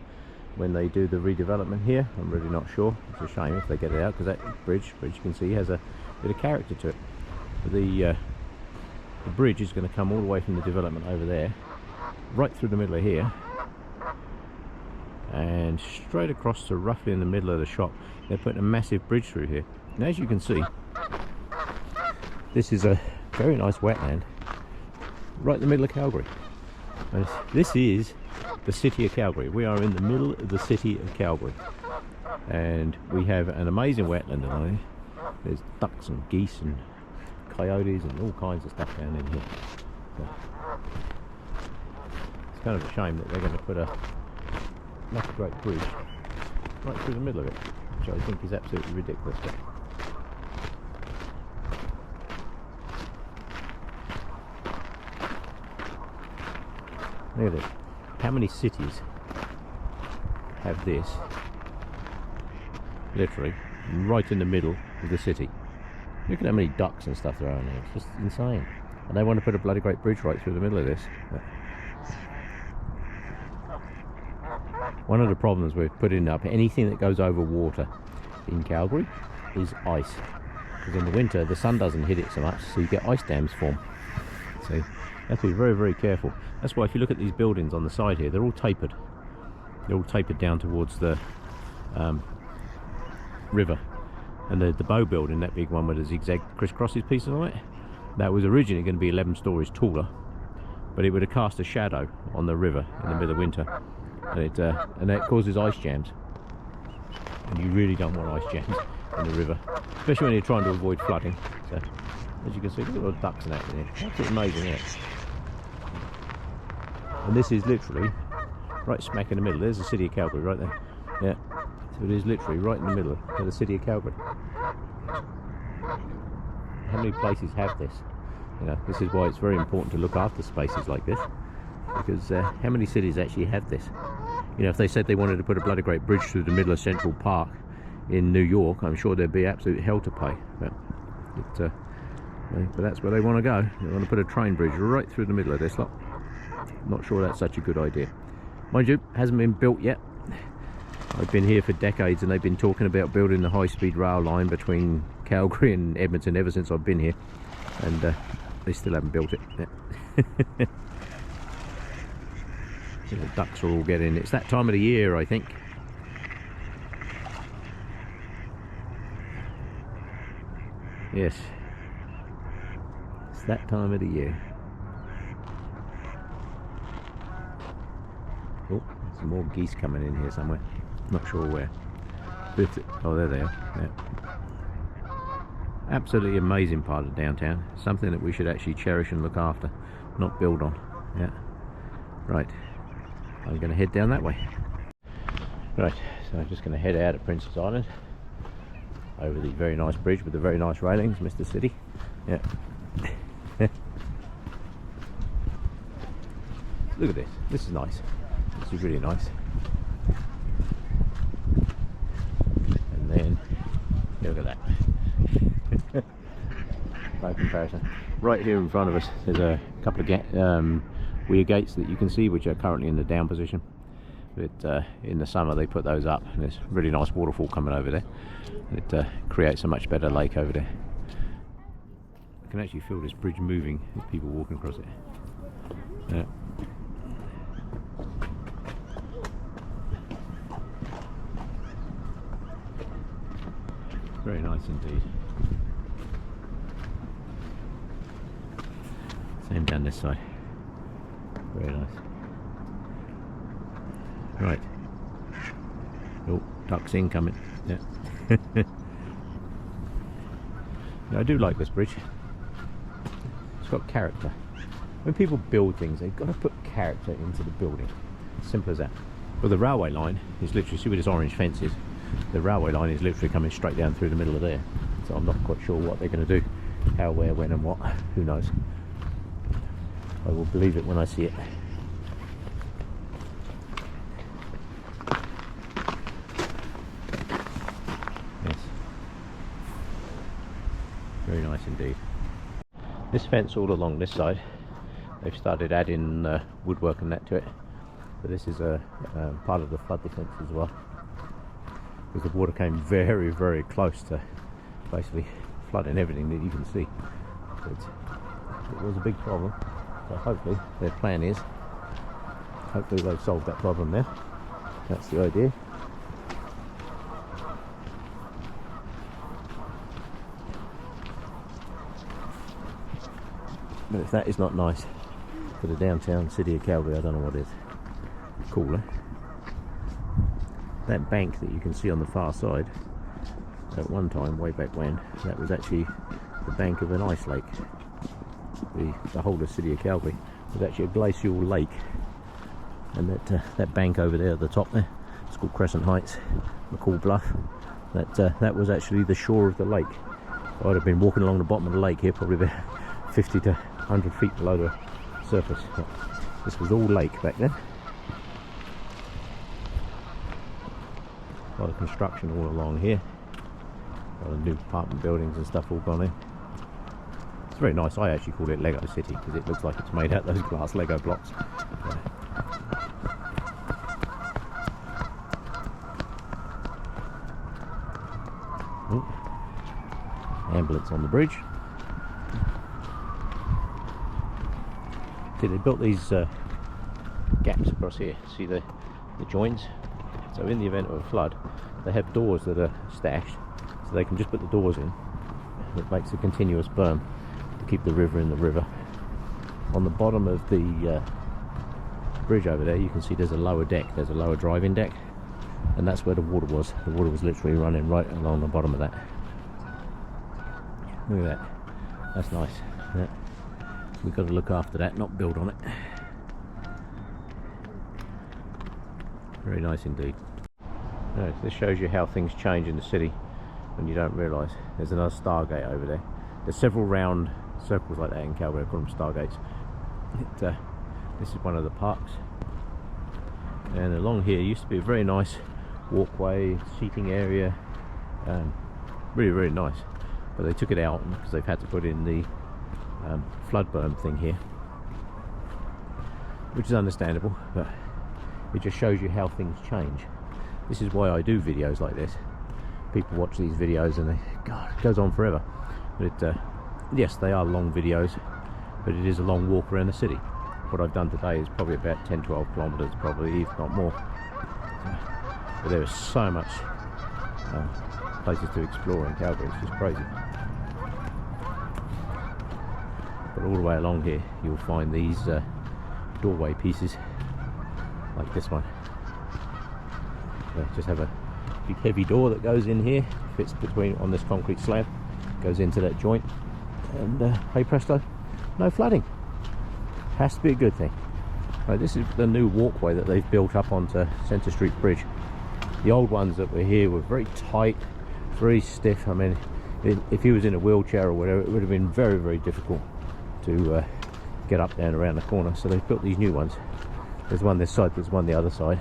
when they do the redevelopment here. I'm really not sure. It's a shame if they get it out, because that bridge you can see has a bit of character to it. But the bridge is going to come all the way from the development over there, right through the middle of here, and straight across to roughly in the middle of the shop. They're putting a massive bridge through here, and as you can see, this is a very nice wetland right in the middle of Calgary. And this is the city of Calgary. We are in the middle of the city of Calgary, and we have an amazing wetland down here. There's ducks and geese and coyotes and all kinds of stuff down in here. So it's kind of a shame that they're going to put a great bridge right through the middle of it, which I think is absolutely ridiculous. But look at this. How many cities have this literally right in the middle of the city? Look at how many ducks and stuff there are in there. It's just insane. And they want to put a bloody great bridge right through the middle of this. But one of the problems with putting up anything that goes over water in Calgary is ice. because in the winter the sun doesn't hit it so much, so you get ice dams form. So you have to be very, very careful. That's why if you look at these buildings on the side here, they're all tapered. They're all tapered down towards the river. And the Bow building, that big one with the zigzag crisscrosses pieces on it, that was originally going to be 11 stories taller, but it would have cast a shadow on the river in the middle of winter, and that causes ice jams. And you really don't want ice jams in the river, especially when you're trying to avoid flooding. So, as you can see, look at all the ducks and that in here. Absolutely amazing, isn't it? And this is literally right smack in the middle. There's the city of Calgary right there. Yeah. So it is literally right in the middle of the city of Calgary. How many places have this? You know, this is why it's very important to look after spaces like this, because how many cities actually have this? You know, if they said they wanted to put a bloody great bridge through the middle of Central Park in New York, I'm sure there'd be absolute hell to pay. But that's where they want to go. They want to put a train bridge right through the middle of this lot. Not sure that's such a good idea. Mind you, hasn't been built yet. I've been here for decades and they've been talking about building the high-speed rail line between Calgary and Edmonton ever since I've been here, and they still haven't built it. The ducks are all getting, it's that time of the year, I think. Yes, it's that time of the year. Oh, some more geese coming in here somewhere. Not sure where. Oh, there they are. Yeah. Absolutely amazing part of downtown. Something that we should actually cherish and look after, not build on. Yeah. Right. I'm going to head down that way. Right. So I'm just going to head out of Princess Island over the very nice bridge with the very nice railings, Mr. City. Yeah. Look at this. This is nice. This is really nice. And then, look at that. No comparison. Right here in front of us, there's a couple of weir gates that you can see, which are currently in the down position. But in the summer they put those up, and there's a really nice waterfall coming over there. It creates a much better lake over there. I can actually feel this bridge moving with people walking across it. Yeah. Very nice indeed. Same down this side. Very nice. Right. Oh, ducks incoming. Yeah. Yeah, I do like this bridge. It's got character. When people build things, they've got to put character into the building. Simple as that. Well, the railway line is literally, see where this orange fence is? The railway line is literally coming straight down through the middle of there. So I'm not quite sure what they're going to do. How, where, when and what. Who knows. I will believe it when I see it. Yes. Very nice indeed. This fence all along this side, they've started adding woodwork and that to it. But this is a part of the flood defence as well. Because the water came very, very close to basically flooding everything that you can see. It was a big problem. So hopefully their plan is, hopefully they've solved that problem now. That's the idea. But if that is not nice for the downtown city of Calgary, I don't know what is. Cooler. That bank that you can see on the far side, at one time, way back when, that was actually the bank of an ice lake. The whole of the city of Calgary was actually a glacial lake, and that bank over there at the top there, it's called Crescent Heights, McCall Bluff. That was actually the shore of the lake. I'd have been walking along the bottom of the lake here, probably about 50 to 100 feet below the surface. This was all lake back then. A lot of construction all along here. A lot of new apartment buildings and stuff all gone in. It's very nice. I actually call it Lego City because it looks like it's made out of those glass Lego blocks. ambulance on the bridge. See, they built these gaps across here. See the joins? So in the event of a flood, they have doors that are stashed, so they can just put the doors in. It makes a continuous berm to keep the river in the river. On the bottom of the bridge over there, you can see there's a lower deck. There's a lower driving deck, and that's where the water was. The water was literally running right along the bottom of that. Look at that. That's nice. Yeah. We've got to look after that, not build on it. Very nice indeed. No, this shows you how things change in the city when you don't realise. There's another Stargate over there. There's several round circles like that in Calgary. I call them Stargates. This is one of the parks. And along here used to be a very nice walkway, seating area. Really, really nice. But they took it out because they've had to put in the flood berm thing here. Which is understandable, but it just shows you how things change. This is why I do videos like this. People watch these videos and they, God, it goes on forever. But yes, they are long videos, but it is a long walk around the city. What I've done today is probably about 10-12 kilometers, probably, if not more. But there is so much places to explore in Calgary, it's just crazy. But all the way along here, you'll find these doorway pieces like this one. They just have a big heavy door that goes in here, fits between on this concrete slab, goes into that joint, and hey presto, no flooding. Has to be a good thing. Right, this is the new walkway that they've built up onto Centre Street Bridge. The old ones that were here were very tight, very stiff. I mean, if he was in a wheelchair or whatever, it would have been very, very difficult to get up and around the corner. So they've built these new ones. There's one this side, there's one the other side.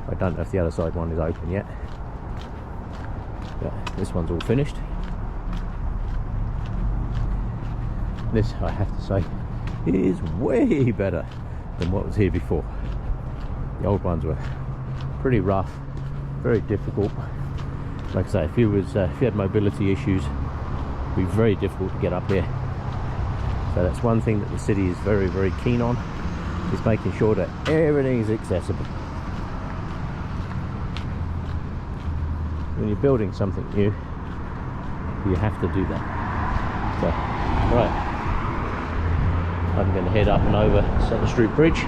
I don't know if the other side one is open yet. But this one's all finished. This, I have to say, is way better than what was here before. The old ones were pretty rough, very difficult. Like I say, if you had mobility issues, it'd be very difficult to get up here. So that's one thing that the city is very, very keen on, is making sure that everything is accessible. When you're building something new, you have to do that. So, right, I'm going to head up and over Centre Street Bridge.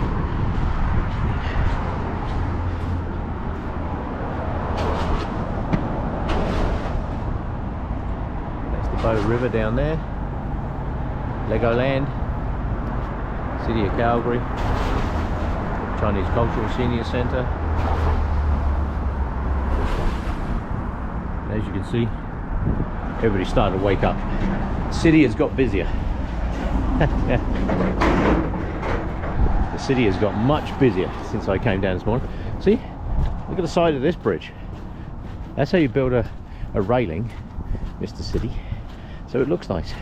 That's the Bow River down there. Legoland, City of Calgary, Chinese Cultural Senior Centre. As you can see, everybody's starting to wake up. The city has got busier. The city has got much busier since I came down this morning. See, look at the side of this bridge. That's how you build a railing, Mr. City. So it looks nice.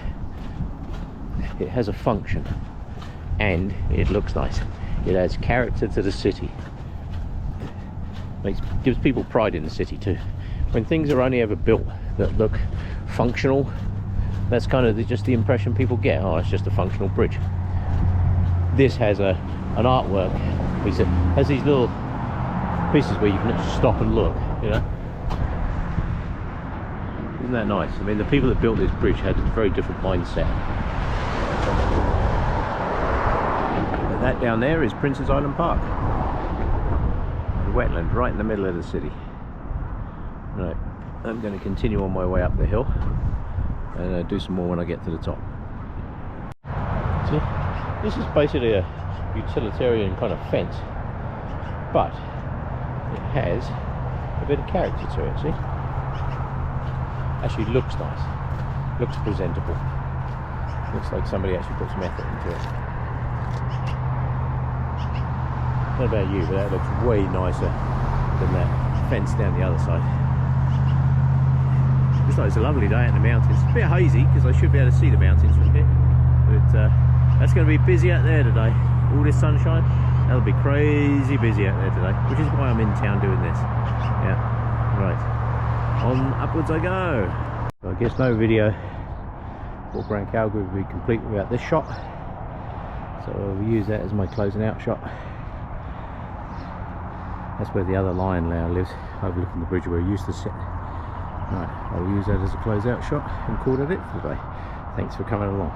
It has a function and it looks nice. It adds character to the city. Gives people pride in the city too. When things are only ever built that look functional, that's kind of just the impression people get. Oh, it's just a functional bridge. This has an artwork. It has these little pieces where you can just stop and look, you know. Isn't that nice? I mean, the people that built this bridge had a very different mindset. But that down there is Prince's Island Park. The wetland right in the middle of the city. Right, I'm going to continue on my way up the hill and do some more when I get to the top. See, this is basically a utilitarian kind of fence, but it has a bit of character to it, see? Actually looks nice, looks presentable, looks like somebody actually put some effort into it. I don't know about you, but that looks way nicer than that fence down the other side. Looks like it's a lovely day in the mountains. It's a bit hazy because I should be able to see the mountains from here, but that's going to be busy out there today. All this sunshine, that'll be crazy busy out there today, which is why I'm in town doing this. Yeah, right, on upwards I go. So I guess no video walk around Calgary would be complete without this shot, so I'll use that as my closing out shot. That's where the other lion now lives, overlooking the bridge where he used to sit. Right, I'll use that as a close out shot and call it for today. Thanks for coming along.